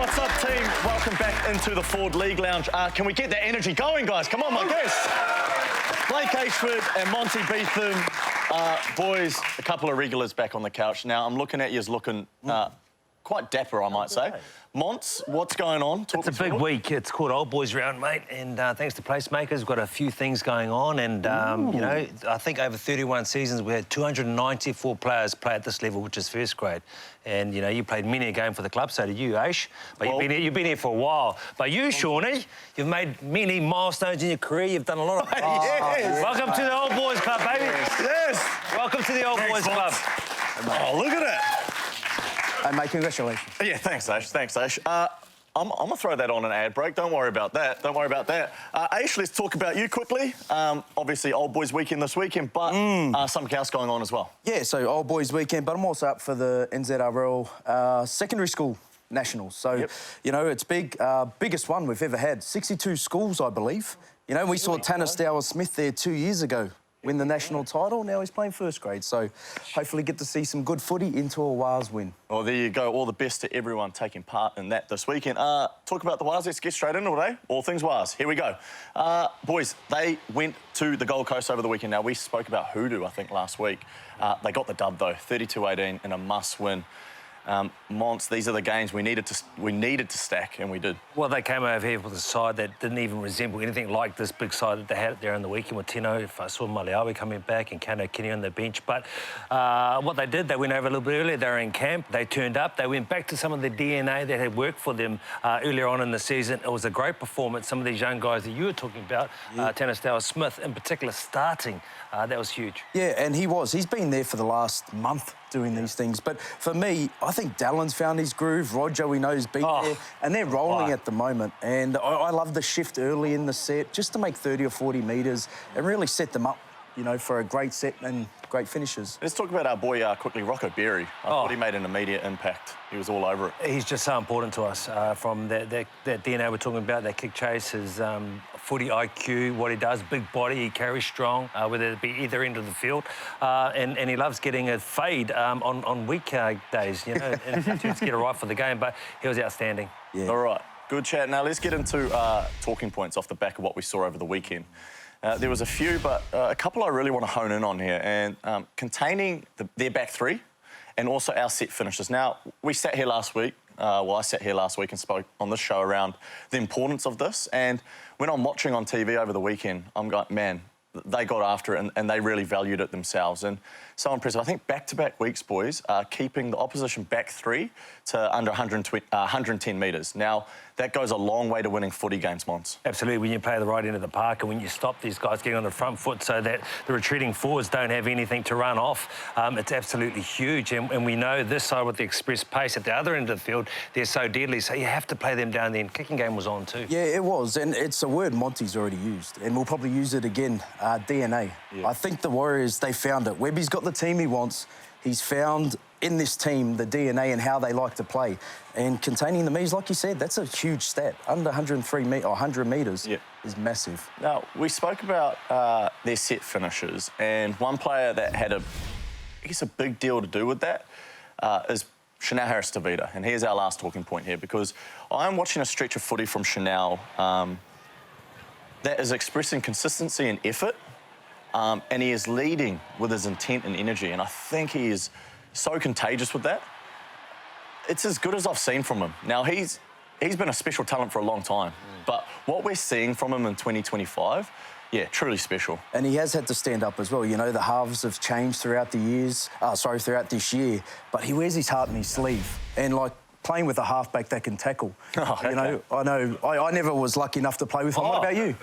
What's up, team? Welcome back into the Ford League Lounge. Can we get that energy going, guys? Come on, my guests. Blake AYSHFORD and Monty BETHAM. Boys, a couple of regulars back on the couch. Now, I'm looking at you as looking quite dapper, I might say. Monts, what's going on? It's a big week. It's called Old Boys Round, mate, and thanks to Placemakers, we've got a few things going on, and, you know, I think over 31 seasons we had 294 players play at this level, which is first grade. And, you know, you played many a game for the club, so did you, Aish. But you've been here for a while. But you, Shawnee, you've made many milestones in your career. You've done a lot of... Yes. Welcome to the Old Boys Club, baby. Yes. Welcome to the Old Boys Club. Oh, look at it. Hey, mate, congratulations. Yeah, thanks, Aish. Thanks, Aish. I'm going to throw that on an ad break. Don't worry about that. Don't worry about that. Aish, let's talk about you quickly. Obviously, Old Boys Weekend this weekend, but something else going on as well. Yeah, so Old Boys Weekend, but I'm also up for the NZRL secondary school nationals. So, you know, it's big, biggest one we've ever had. 62 schools, I believe. You know, we saw Tanner Stowers-Smith there 2 years ago win the national title. Now he's playing first grade, so hopefully get to see some good footy into a Wars win. Well, there you go. All the best to everyone taking part in that this weekend. Talk about the Wars. Let's get straight into it, eh? All things Wars. Here we go. Boys, they went to the Gold Coast over the weekend. Now, we spoke about Hoodoo, I think, last week. They got the dub, though, 32-18 in a must-win. Monts, these are the games we needed to stack, and we did. Well, they came over here with a side that didn't even resemble anything like this big side that they had there on the weekend with Tino. If I saw Maliawi coming back and Kano Kenny on the bench. But what they did, they went over a little bit earlier. They were in camp. They turned up. They went back to some of the DNA that had worked for them earlier on in the season. It was a great performance. Some of these young guys that you were talking about, Tanner Stowers-Smith in particular, starting, that was huge. Yeah, and he's been there for the last month doing these things. But for me, I think Dallin's found his groove. Roger, we know, has been there. And they're rolling at the moment. And I love the shift early in the set, just to make 30 or 40 metres and really set them up, you know, for a great set and great finishes. Let's talk about our boy quickly, Rocco Berry. I thought he made an immediate impact. He was all over it. He's just so important to us from that DNA we're talking about, that kick chase, his footy IQ, what he does, big body, he carries strong, whether it be either end of the field. And he loves getting a fade on week days, you know, and to get it right for the game. But he was outstanding. Yeah. All right, good chat. Now, let's get into talking points off the back of what we saw over the weekend. There was a few, but a couple I really want to hone in on here, and containing their back three and also our set finishes. Now, we sat here last week, I sat here last week and spoke on this show around the importance of this, and when I'm watching on TV over the weekend, I'm going, man, they got after it and they really valued it themselves, and so impressive. I think back-to-back weeks, boys, keeping the opposition back three to under 110 metres. Now, that goes a long way to winning footy games, Mons. Absolutely, when you play the right end of the park and when you stop these guys getting on the front foot so that the retreating forwards don't have anything to run off, it's absolutely huge. And we know this side with the express pace at the other end of the field, they're so deadly, so you have to play them down there, and kicking game was on too. Yeah, it was, and it's a word Monty's already used, and we'll probably use it again, DNA. I think the Warriors, they found it. Webby's got the team he wants. He's found in this team the DNA and how they like to play. And containing the metres, like you said, that's a huge stat. Under 100 metres is massive. Now, we spoke about their set finishes, and one player that had I guess a big deal to do with that is Chanel Harris-Tavita. And here's our last talking point here, because I'm watching a stretch of footy from Chanel that is expressing consistency and effort, and he is leading with his intent and energy, and I think he is so contagious with that. It's as good as I've seen from him. Now, he's been a special talent for a long time, but what we're seeing from him in 2025, yeah, truly special. And he has had to stand up as well. You know, the halves have changed throughout the years, throughout this year, but he wears his heart in his sleeve. And, like, playing with a halfback that can tackle. You know, I never was lucky enough to play with him. What about you?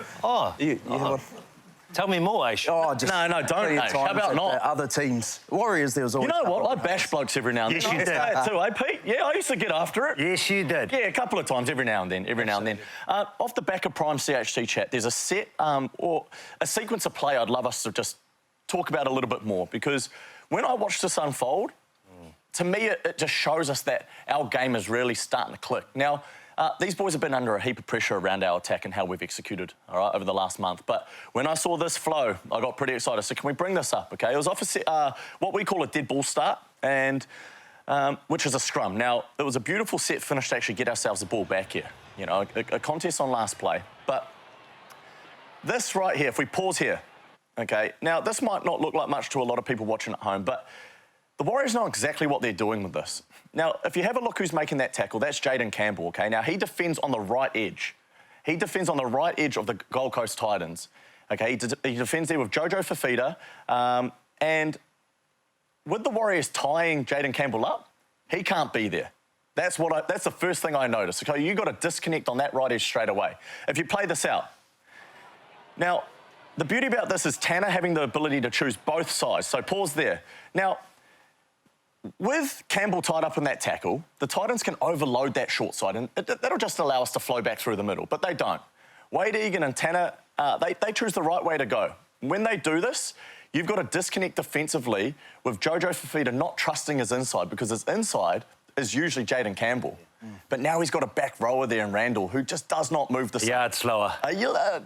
Tell me more, Aish. Oh, just no, don't, Aish. How about not? Other teams. Warriors, there was always... You know what? I bash blokes every now and then. Yes, you did. Too, eh, Pete? Yeah, I used to get after it. Yes, you did. Yeah, a couple of times, every now and then, off the back of Prime CHT chat, there's a set or a sequence of play I'd love us to just talk about a little bit more, because when I watch this unfold, to me, it just shows us that our game is really starting to click. Now, these boys have been under a heap of pressure around our attack and how we've executed, all right, over the last month. But when I saw this flow, I got pretty excited. So can we bring this up, OK? It was off what we call a dead ball start. And which is a scrum. Now, it was a beautiful set finish to actually get ourselves the ball back here. You know, a contest on last play. But this right here, if we pause here, okay, now this might not look like much to a lot of people watching at home, but the Warriors know exactly what they're doing with this. Now, if you have a look who's making that tackle, that's Jaden Campbell, okay? Now, he defends on the right edge. He defends on the right edge of the Gold Coast Titans, okay? He defends there with Jojo Fafita, and with the Warriors tying Jaden Campbell up, he can't be there. That's the first thing I noticed. Okay, you got to disconnect on that right edge straight away. If you play this out. Now, the beauty about this is Tanner having the ability to choose both sides. So pause there. Now, with Campbell tied up in that tackle, the Titans can overload that short side, and that'll just allow us to flow back through the middle, but they don't. Wade Egan and Tanner, they choose the right way to go. When they do this, you've got to disconnect defensively with Jojo Fafita not trusting his inside, because his inside is usually Jaden Campbell. But now he's got a back rower there in Randall who just does not move the side. A yard slower.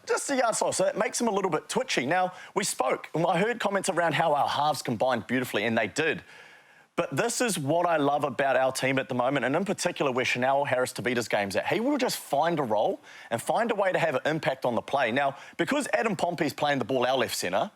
Just a yard slower, so that makes him a little bit twitchy. Now, we spoke, and I heard comments around how our halves combined beautifully, and they did. But this is what I love about our team at the moment, and in particular where Chanel Harris-Tavita's game's at. He will just find a role and find a way to have an impact on the play. Now, because Adam Pompey's playing the ball our left centre,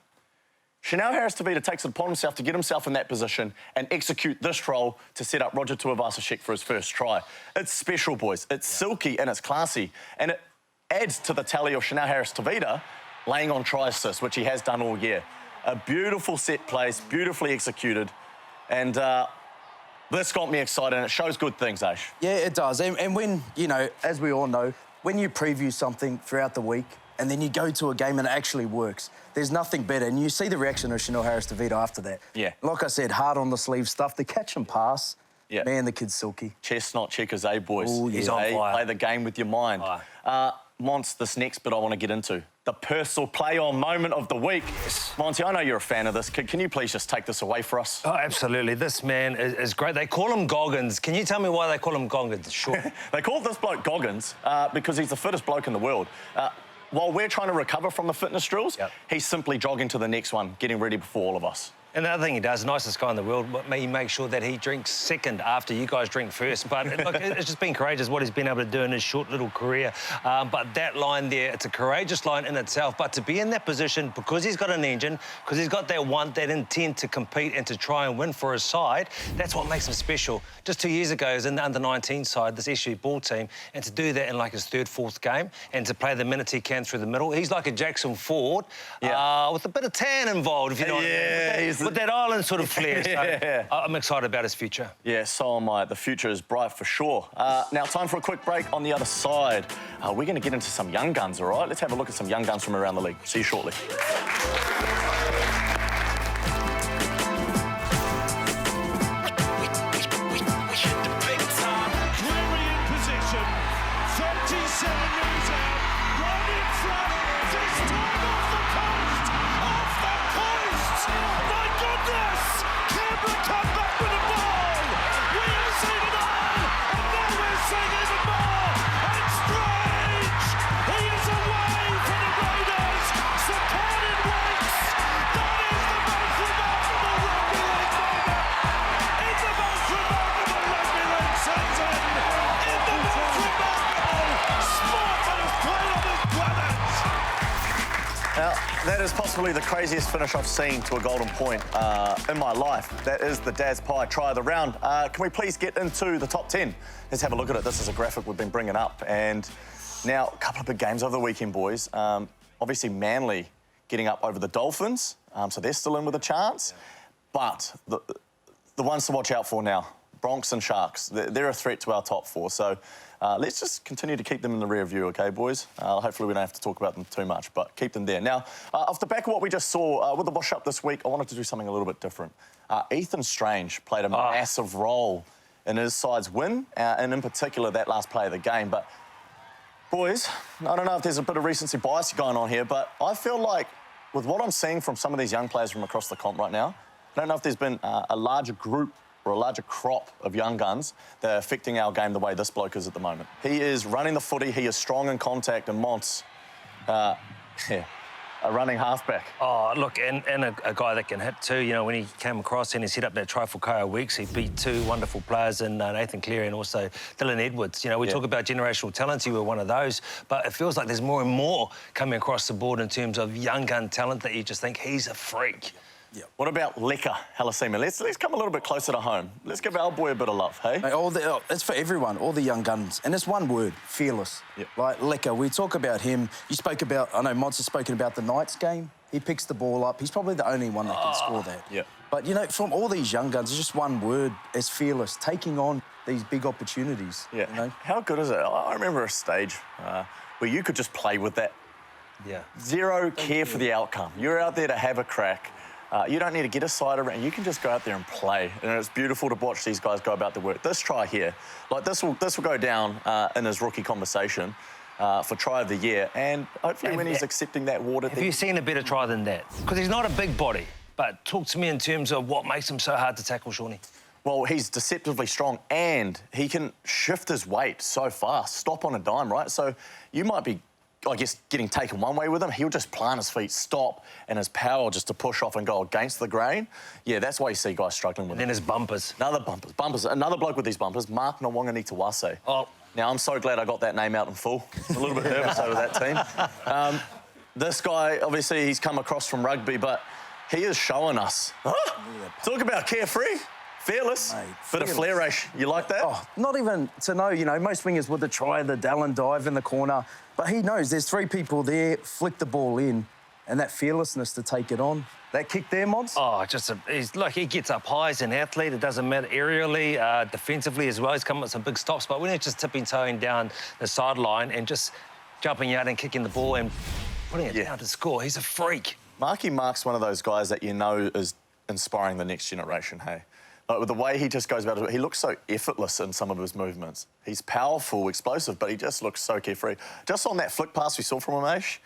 Chanel Harris-Tavita takes it upon himself to get himself in that position and execute this role to set up Roger Tuivasa-Sheck for his first try. It's special, boys. It's silky and it's classy. And it adds to the tally of Chanel Harris-Tavita laying on try assists, which he has done all year. A beautiful set place, beautifully executed. And this got me excited, and it shows good things, Ash. Yeah, it does. And when, you know, as we all know, when you preview something throughout the week and then you go to a game and it actually works, there's nothing better. And you see the reaction of Chanel Harris-Tavita after that. Yeah. Like I said, hard on the sleeve stuff. The catch and pass, yeah. Man, the kid's silky. Chestnut checkers, boys? Ooh, yeah. He's on fire. Play the game with your mind. Monts, this next bit I want to get into. The personal play-on moment of the week. Yes. Monty, I know you're a fan of this. Can you please just take this away for us? Oh, absolutely. This man is great. They call him Goggins. Can you tell me why they call him Goggins? Sure. They call this bloke Goggins because he's the fittest bloke in the world. While we're trying to recover from the fitness drills, he's simply jogging to the next one, getting ready before all of us. And the other thing he does, nicest guy in the world, he makes sure that he drinks second after you guys drink first. But look, it's just been courageous what he's been able to do in his short little career. But that line there, it's a courageous line in itself. But to be in that position, because he's got an engine, because he's got that want, that intent to compete and to try and win for his side, that's what makes him special. Just 2 years ago, he was in the under-19 side, this SU ball team, and to do that in like his third, fourth game, and to play the minute he can through the middle, he's like a Jackson Ford with a bit of tan involved, if you know what I mean. With that island sort of flair. So I'm excited about his future. Yeah, so am I. The future is bright for sure. Now, time for a quick break. On the other side, we're going to get into some young guns, all right? Let's have a look at some young guns from around the league. See you shortly. Now, that is possibly the craziest finish I've seen to a golden point in my life. That is the Daz Pie try of the round. Can we please get into the top 10? Let's have a look at it. This is a graphic we've been bringing up. And now, a couple of big games over the weekend, boys. Obviously, Manly getting up over the Dolphins, so they're still in with a chance. But the ones to watch out for now, Bronx and Sharks, they're a threat to our top four. So let's just continue to keep them in the rear view, OK, boys? Hopefully we don't have to talk about them too much, but keep them there. Now, off the back of what we just saw with the wash-up this week, I wanted to do something a little bit different. Ethan Strange played a massive role in his side's win, and in particular that last play of the game. But, boys, I don't know if there's a bit of recency bias going on here, but I feel like with what I'm seeing from some of these young players from across the comp right now, I don't know if there's been a larger group or a larger crop of young guns that are affecting our game the way this bloke is at the moment. He is running the footy, he is strong in contact, and Monts, a running halfback. Oh, look, and a guy that can hit too. You know, when he came across and he set up that try for Kyle Weeks, he beat two wonderful players in Nathan Cleary and also Dylan Edwards. You know, we talk about generational talents. You were one of those. But it feels like there's more and more coming across the board in terms of young gun talent that you just think he's a freak. Yeah. What about Leka Halasima? Let's come a little bit closer to home. Let's give our boy a bit of love, hey? Mate, it's for everyone, all the young guns. And it's one word, fearless. Yep. Like Leka, we talk about him. You spoke about, I know Mods has spoken about the Knights game. He picks the ball up. He's probably the only one that can score that. Yeah. But, you know, from all these young guns, it's just one word, it's fearless, taking on these big opportunities. Yeah. You know? How good is it? I remember a stage where you could just play with that. Yeah. Zero care for the outcome. You're out there to have a crack. You don't need to get a side around. You can just go out there and play. And it's beautiful to watch these guys go about their work. This try here, like this will go down in his rookie conversation for try of the year. And hopefully when he's accepting that water... Have you seen a better try than that? Because he's not a big body. But talk to me in terms of what makes him so hard to tackle, Shawnee. Well, he's deceptively strong and he can shift his weight so fast, stop on a dime, right? So you might be, I guess, getting taken one way with him. He'll just plant his feet, stop, and his power just to push off and go against the grain. Yeah, that's why you see guys struggling with And then him. his bumpers. Another bumpers. Another bloke with these bumpers, Mark Nawangani-Tawase. Oh. Now, I'm so glad I got that name out in full. I'm a little bit nervous over that team. This guy, obviously, he's come across from rugby, but he is showing us. Talk about carefree. Fearless. Mate, Bit of flair-ish. You like that? Oh, not even to know, you know, most wingers would try the Dallin dive in the corner, but he knows there's three people there, flick the ball in, and that fearlessness to take it on. That kick there, Mods? Oh, he's like, he gets up high as an athlete. It doesn't matter aerially, defensively as well. He's come with some big stops, but when he's just tipping-toeing down the sideline and just jumping out and kicking the ball and putting it down to score, he's a freak. Marky Mark's one of those guys that you know is inspiring the next generation, hey? Like, with the way he just goes about it, he looks so effortless in some of his movements. He's powerful, explosive, but he just looks so carefree. Just on that flick pass we saw from him, Aish,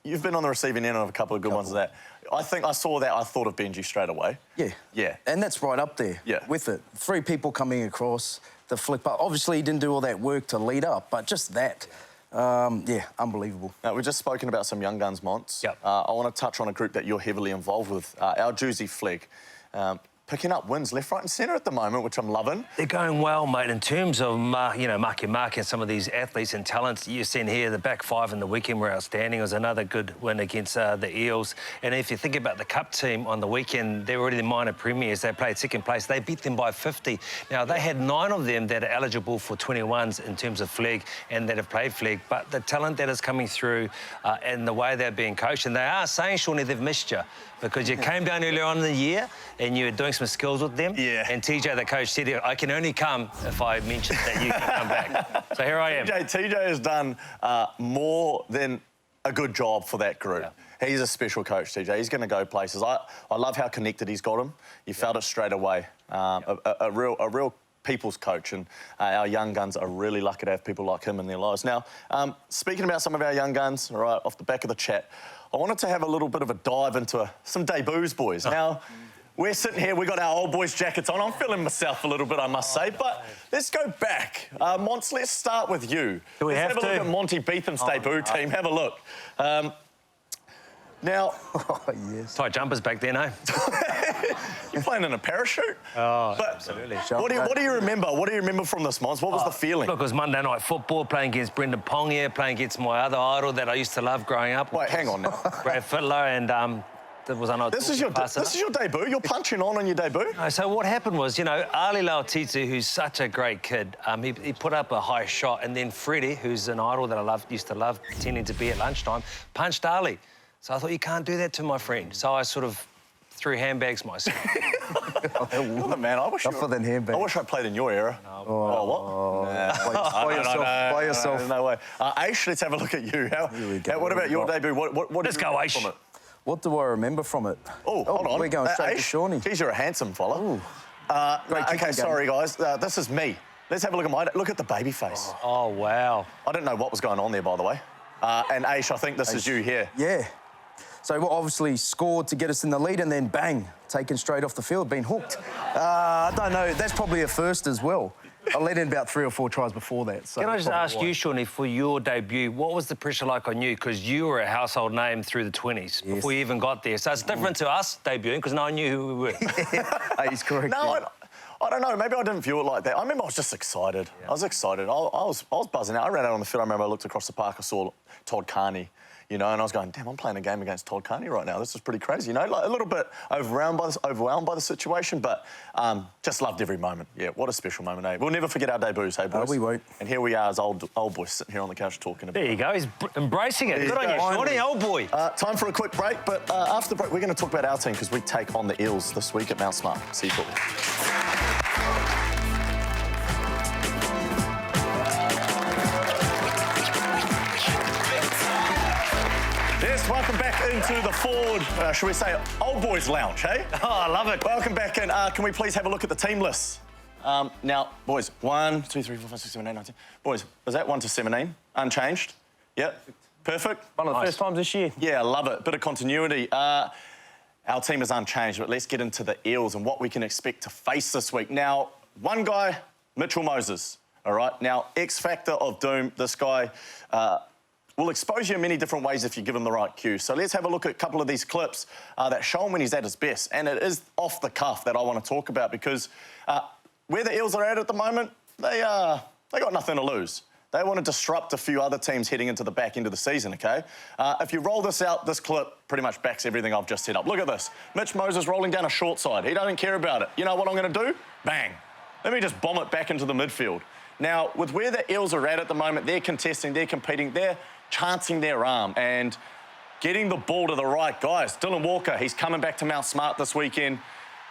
you've been on the receiving end of a couple of good ones of that. I think I saw that, I thought of Benji straight away. Yeah. Yeah. And that's right up there with it. Three people coming across the flick pass. Obviously, he didn't do all that work to lead up, but just that, unbelievable. Now, we've just spoken about some young guns, Monts. Yep. I want to touch on a group that you're heavily involved with, our Juicy Flegg. Picking up wins left, right and centre at the moment, which I'm loving. They're going well, mate, in terms of, Marky Mark and some of these athletes and talents. You've seen here, the back five in the weekend were outstanding. It was another good win against the Eels. And if you think about the Cup team on the weekend, they're already the minor premiers. They played second place. They beat them by 50. Now, they had 9 of them that are eligible for 21s in terms of Flegg and that have played Flegg. But the talent that is coming through and the way they're being coached, and they are saying, Shawnee, they've missed you because you came down earlier on in the year and you were doing some skills with them. Yeah. And TJ, the coach, said, I can only come if I mention that you can come back. So here I am. TJ has done more than a good job for that group. Yeah. He's a special coach, TJ. He's going to go places. I love how connected he's got him. You felt it straight away. A real people's coach, and our young guns are really lucky to have people like him in their lives. Now, speaking about some of our young guns, right off the back of the chat, I wanted to have a little bit of a dive into some debuts, boys. Now, we're sitting here, we've got our old boys' jackets on. I'm feeling myself a little bit, I must say, but let's go back. Monts, let's start with you. Do we let's have have a look to? at Monty Betham's debut team. Have a look. Now... Oh, yes. Tight jumpers back then, eh? You're playing in a parachute? Oh, but absolutely. What do you remember? What do you remember from this, Mons? What was the feeling? Look, it was Monday night football, playing against Brendan Pong here, playing against my other idol that I used to love growing up. Wait, hang on now. Brad Fittler, and that was This is your debut? You're punching on your debut? No, so what happened was, Ali Lautitu, who's such a great kid, he put up a high shot, and then Freddie, who's an idol that I used to love, pretending to be at lunchtime, punched Ali. So I thought, you can't do that to my friend. So I sort of threw handbags myself. Oh, man, I wish I played in your era. No. Oh, what? By yourself. No way. Aish, let's have a look at you. What about your debut? What Let's go, Aish. from it? What do I remember from it? Oh, hold on. We're going straight to Aish, Shawnee. Geez, you're a handsome fella. Okay, sorry, guys. This is me. Let's have a look at my... Look at the baby face. Oh, wow. I didn't know what was going on there, by the way. And Aish, I think this is you here. Yeah. So we obviously scored to get us in the lead and then bang, taken straight off the field, been hooked. I don't know, that's probably a first as well. I let in about 3 or 4 tries before that. So Can I just ask you, Shaun, for your debut, what was the pressure like on you? Because you were a household name through the 20s before you even got there. So it's different to us debuting because no one knew who we were. He's correct. No, I don't know. Maybe I didn't view it like that. I remember I was just excited. Yeah. I was excited. I was buzzing out. I ran out on the field. I remember I looked across the park. I saw Todd Carney, you know, and I was going, damn, I'm playing a game against Todd Carney right now. This is pretty crazy, you know, like a little bit overwhelmed by the situation, but just loved every moment. Yeah, what a special moment, eh? We'll never forget our debuts, hey, boys? No, we won't. And here we are as old boys sitting here on the couch talking about it. There you go. He's embracing it. Good on you, Shaun, old boy. Time for a quick break, but after the break, we're going to talk about our team because we take on the Eels this week at Mount Smart. See you shortly. Yes, welcome back into the Ford, shall we say, Old Boys Lounge, hey? Oh, I love it. Welcome back in. Can we please have a look at the team list? Now, boys, 1, 2, 3, 4, 5, 6, 7, 8, 9, 10. Boys, is that 1 to 17? Unchanged? Yep. Perfect. One of the first times this year. Yeah, I love it. Bit of continuity. Our team is unchanged, but let's get into the Eels and what we can expect to face this week. Now, one guy, Mitch Moses, all right? Now, X factor of doom, this guy will expose you in many different ways if you give him the right cue. So let's have a look at a couple of these clips that show him when he's at his best. And it is off the cuff that I want to talk about because where the Eels are at the moment, they got nothing to lose. They want to disrupt a few other teams heading into the back end of the season, OK? If you roll this out, this clip pretty much backs everything I've just set up. Look at this. Mitch Moses rolling down a short side. He doesn't care about it. You know what I'm going to do? Bang. Let me just bomb it back into the midfield. Now, with where the Eels are at the moment, they're contesting, they're competing, they're chancing their arm and getting the ball to the right guys. Dylan Walker, he's coming back to Mount Smart this weekend.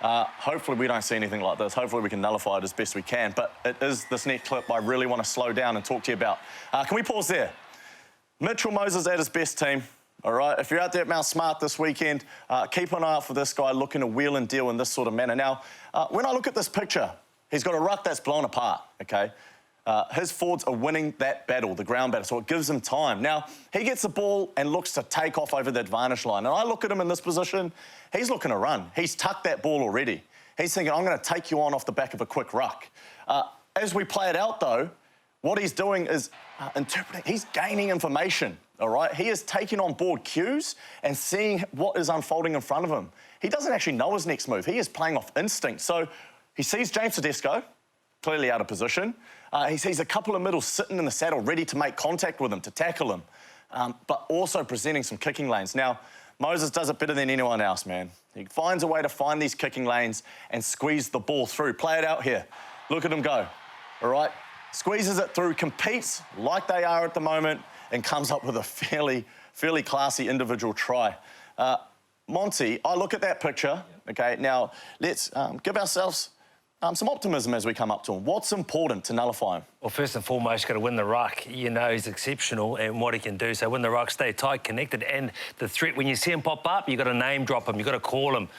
Hopefully we don't see anything like this. Hopefully we can nullify it as best we can. But it is this next clip I really want to slow down and talk to you about. Can we pause there? Mitchell Moses at his best team. All right, if you're out there at Mount Smart this weekend, keep an eye out for this guy looking to wheel and deal in this sort of manner. Now, when I look at this picture, he's got a ruck that's blown apart, OK? His forwards are winning that battle, the ground battle, so it gives him time. Now, he gets the ball and looks to take off over the advantage line. And I look at him in this position, he's looking to run. He's tucked that ball already. He's thinking, I'm going to take you on off the back of a quick ruck. As we play it out, though, what he's doing is interpreting. He's gaining information, all right? He is taking on board cues and seeing what is unfolding in front of him. He doesn't actually know his next move. He is playing off instinct. So he sees James Tedesco, clearly out of position. He sees a couple of middles sitting in the saddle, ready to make contact with him, to tackle him, but also presenting some kicking lanes. Now, Moses does it better than anyone else, man. He finds a way to find these kicking lanes and squeeze the ball through. Play it out here. Look at him go, all right? Squeezes it through, competes like they are at the moment, and comes up with a fairly classy individual try. Monty, I look at that picture, OK? Now, let's give ourselves some optimism as we come up to him. What's important to nullify him? Well, first and foremost, you've got to win the ruck. You know he's exceptional in what he can do. So win the ruck, stay tight, connected. And the threat, when you see him pop up, you've got to name drop him. You've got to call him,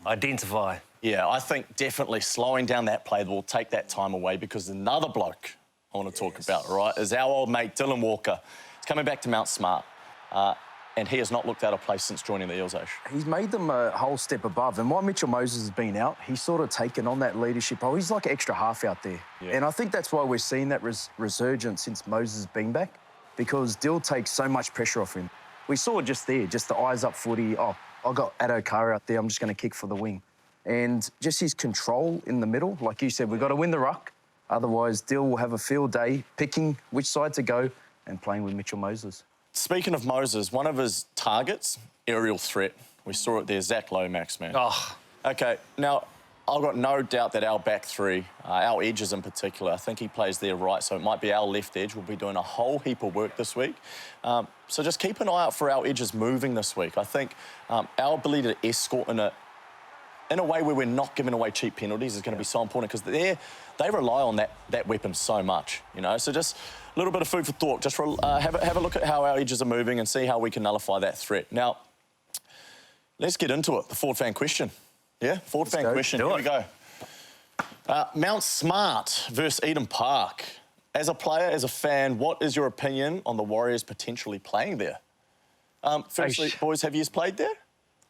identify. Yeah, I think definitely slowing down that play will take that time away because another bloke I want to talk about, right, is our old mate Dylan Walker. He's coming back to Mount Smart. And he has not looked out of place since joining the Eels, Ash. He's made them a whole step above. And while Mitchell Moses has been out, he's sort of taken on that leadership role. He's like an extra half out there. Yeah. And I think that's why we're seeing that resurgence since Moses has been back, because Dill takes so much pressure off him. We saw it just there, just the eyes up footy. Oh, I got Addo Kara out there, I'm just going to kick for the wing. And just his control in the middle, like you said, we've got to win the ruck. Otherwise, Dill will have a field day picking which side to go and playing with Mitchell Moses. Speaking of Moses, one of his targets, aerial threat. We saw it there, Zach Lomax, man. Oh. OK, now, I've got no doubt that our back three, our edges in particular, I think he plays there right, so it might be our left edge. We'll be doing a whole heap of work this week. So just keep an eye out for our edges moving this week. I think our ability to escort in a way where we're not giving away cheap penalties is going to be so important because they rely on that weapon so much, you know. So just a little bit of food for thought. Just have a look at how our edges are moving and see how we can nullify that threat. Now, let's get into it. The Ford fan question. Yeah, Ford fan question. Here we go. Mount Smart versus Eden Park. As a player, as a fan, what is your opinion on the Warriors potentially playing there? Firstly, boys, have you played there?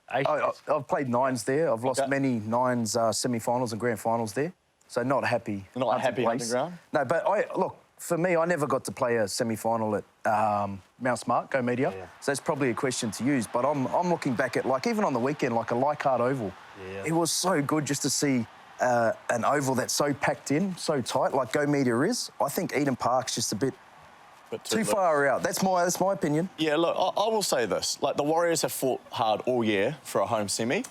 I've played nines there. I've lost many nines semi-finals and grand finals there. So not happy. Not happy place. hunting ground? No, but look, for me, I never got to play a semi-final at Mount Smart, Go Media. Yeah. So that's probably a question to use. But I'm looking back at, like, even on the weekend, like a Leichhardt Oval. Yeah. It was so good just to see an oval that's so packed in, so tight, like Go Media is. I think Eden Park's just a bit too far out. That's my opinion. Yeah, look, I will say this. Like, the Warriors have fought hard all year for a home semi.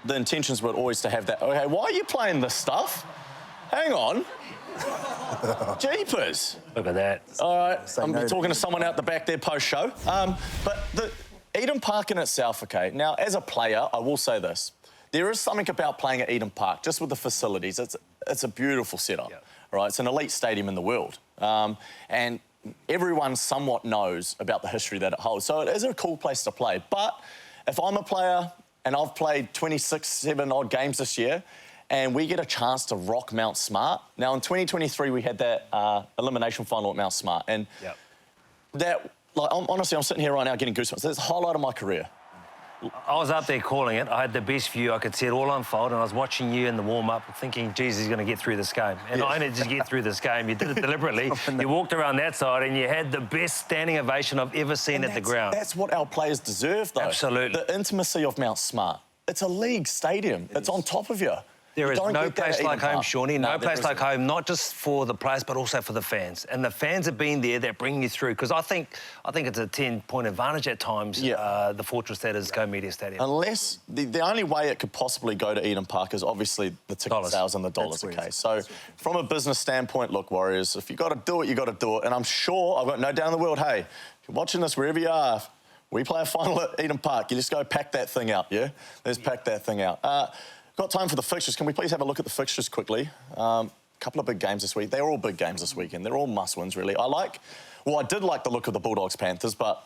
The intentions were always to have that. Okay, why are you playing this stuff? Hang on. Jeepers. Look at that. All right, I'm no talking to someone out the back there post-show. But the Eden Park in itself, okay, now, as a player, I will say this. There is something about playing at Eden Park, just with the facilities. It's a beautiful setup, right? It's an elite stadium in the world. And everyone somewhat knows about the history that it holds. So it is a cool place to play. But if I'm a player and I've played 7 odd games this year, and we get a chance to rock Mount Smart. Now, in 2023, we had that elimination final at Mount Smart. And that, like, honestly, I'm sitting here right now getting goosebumps. That's the highlight of my career. I was up there calling it. I had the best view. I could see it all unfold, and I was watching you in the warm-up thinking, geez, he's going to get through this game. And I didn't just get through this game. You did it deliberately. You walked around that side, and you had the best standing ovation I've ever seen at the ground. That's what our players deserve, though. Absolutely. The intimacy of Mount Smart. It's a league stadium. It's on top of you. There is no place like home, Shawnee. No place like home, not just for the players, but also for the fans. And the fans have been there that bring you through. Because I think it's a 10-point advantage at times, the fortress that is Go Media Stadium. Unless the only way it could possibly go to Eden Park is obviously the ticket sales and the dollars, okay? So from a business standpoint, look, Warriors, if you got to do it, you got to do it. And I'm sure, I've got no doubt in the world, hey, if you're watching this wherever you are, we play a final at Eden Park. You just go pack that thing out, yeah? Let's pack that thing out. Got time for the fixtures. Can we please have a look at the fixtures quickly? A couple of big games this week. They're all big games this weekend. They're all must-wins, really. I did like the look of the Bulldogs-Panthers, but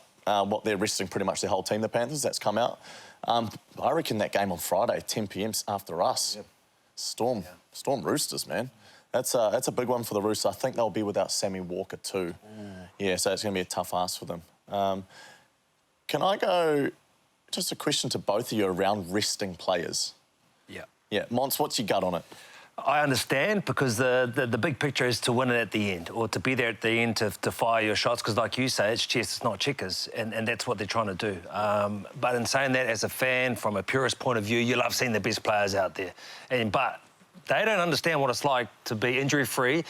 they're resting pretty much their whole team, the Panthers. That's come out. I reckon that game on Friday, 10 p.m. after us. Yep. Storm Roosters, man. That's a big one for the Roosters. I think they'll be without Sammy Walker too. Yeah, so it's going to be a tough ask for them. Can I go... Just a question to both of you around resting players. Yeah, Mons, what's your gut on it? I understand, because the big picture is to win it at the end, or to be there at the end to fire your shots, because like you say, it's chess, it's not checkers, and that's what they're trying to do. But in saying that, as a fan, from a purist point of view, you love seeing the best players out there. But they don't understand what it's like to be injury-free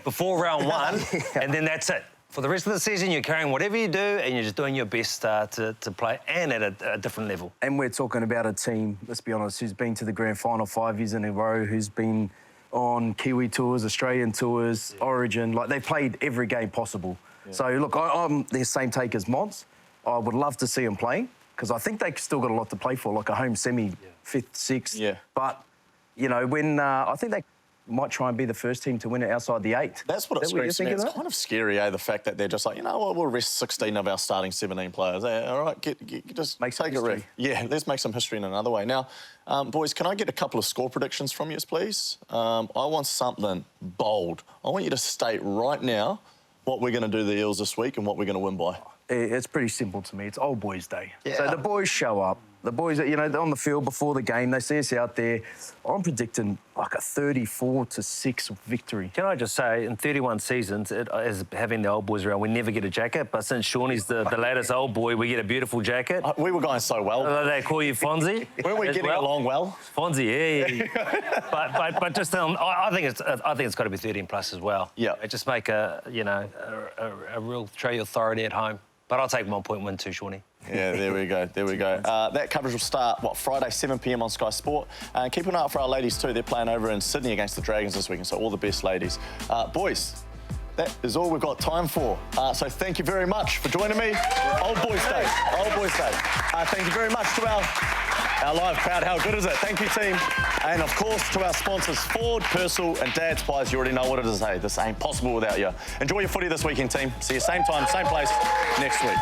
before round one, and then that's it. For the rest of the season, you're carrying whatever you do, and you're just doing your best to play, and at a different level. And we're talking about a team, let's be honest, who's been to the grand final 5 years in a row, who's been on Kiwi tours, Australian tours, Origin. Like, they've played every game possible. So, look, I'm the same take as Mons. I would love to see them playing, because I think they've still got a lot to play for, like a home semi, 5th, 6th. But, you know, when I think they might try and be the first team to win it outside the 8. That's what it screams to me. It's kind of scary, the fact that they're just like, you know what, we'll rest 16 of our starting 17 players. All right, just make take a rest. Yeah, let's make some history in another way. Now, boys, can I get a couple of score predictions from you, please? I want something bold. I want you to state right now what we're going to do to the Eels this week and what we're going to win by. It's pretty simple to me. It's Old Boys Day. So the boys show up. The boys, you know, they're on the field before the game. They see us out there. I'm predicting like a 34-6 victory. Can I just say, in 31 seasons, as having the old boys around, we never get a jacket. But since Shaunie's the latest old boy, we get a beautiful jacket. We were going so well. They call you Fonzie. Weren't we getting along well? Fonzie, yeah. but just I think it's got to be 13 plus as well. Yeah. Just make a real show your authority at home. But I'll take 1 point win too, Shawnee. Yeah, there we go. That coverage will start, Friday, 7 p.m. on Sky Sport. And keep an eye out for our ladies too. They're playing over in Sydney against the Dragons this weekend, so all the best, ladies. Boys, that is all we've got time for. So thank you very much for joining me. Old Boys Day. Thank you very much to our live crowd. How good is it? Thank you, team. And, of course, to our sponsors, Ford, Purcell and Dad's Pies. You already know what it is, hey? This ain't possible without you. Enjoy your footy this weekend, team. See you same time, same place next week.